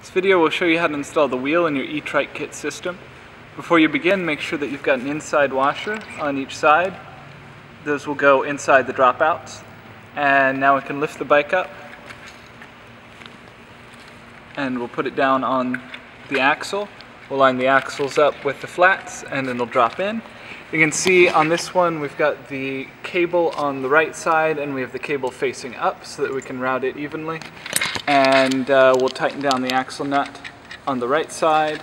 This video will show you how to install the wheel in your e-trikekit system. Before you begin, make sure that you've got an inside washer on each side. Those will go inside the dropouts. And now we can lift the bike up and we'll put it down on the axle. We'll line the axles up with the flats and then it'll drop in. You can see on this one we've got the cable on the right side and we have the cable facing up so that we can route it evenly. And we'll tighten down the axle nut on the right side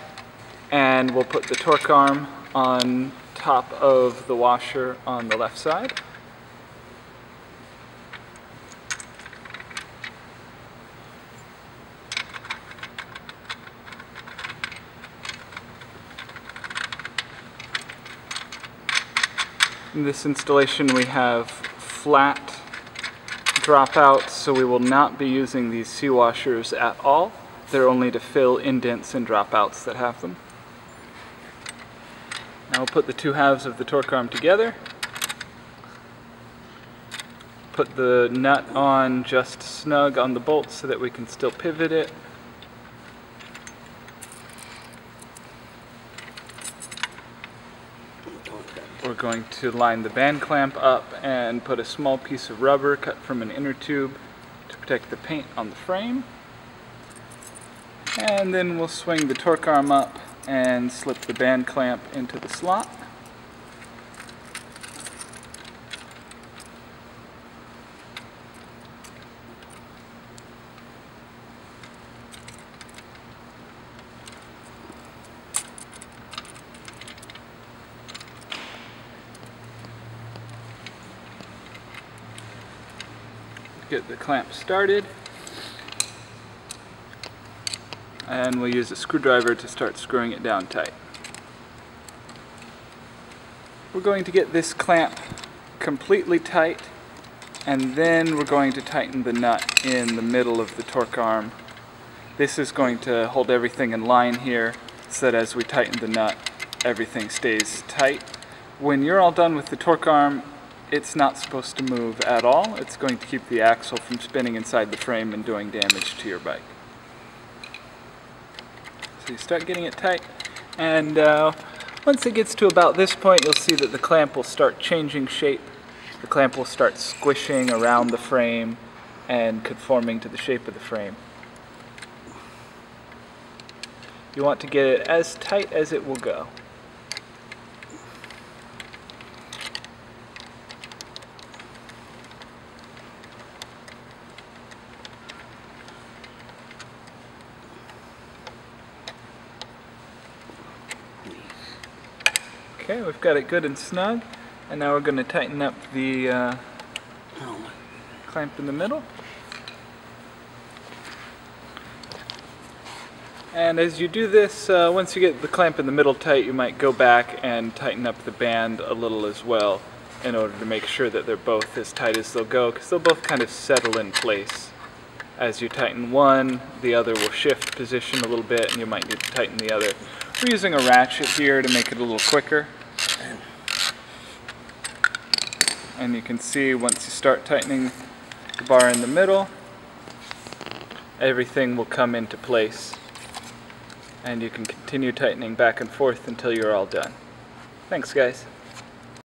and we'll put the torque arm on top of the washer on the left side. In this installation we have flat dropouts, so we will not be using these C-washers at all. They're only to fill indents and dropouts that have them. Now we'll put the two halves of the torque arm together. Put the nut on just snug on the bolt so that we can still pivot it. We're going to line the band clamp up and put a small piece of rubber cut from an inner tube to protect the paint on the frame. And then we'll swing the torque arm up and slip the band clamp into the slot. Get the clamp started, and we'll use a screwdriver to start screwing it down tight. We're going to get this clamp completely tight, and then we're going to tighten the nut in the middle of the torque arm. This is going to hold everything in line here so that as we tighten the nut, everything stays tight. When you're all done with the torque arm, it's not supposed to move at all. It's going to keep the axle from spinning inside the frame and doing damage to your bike. So you start getting it tight, and once it gets to about this point, you'll see that the clamp will start changing shape. The clamp will start squishing around the frame and conforming to the shape of the frame. You want to get it as tight as it will go. Okay, we've got it good and snug, and now we're going to tighten up the clamp in the middle. And as you do this, once you get the clamp in the middle tight, you might go back and tighten up the band a little as well in order to make sure that they're both as tight as they'll go, because they'll both kind of settle in place. As you tighten one, the other will shift position a little bit and you might need to tighten the other. We're using a ratchet here to make it a little quicker. And you can see once you start tightening the bar in the middle, everything will come into place. And you can continue tightening back and forth until you're all done. Thanks, guys.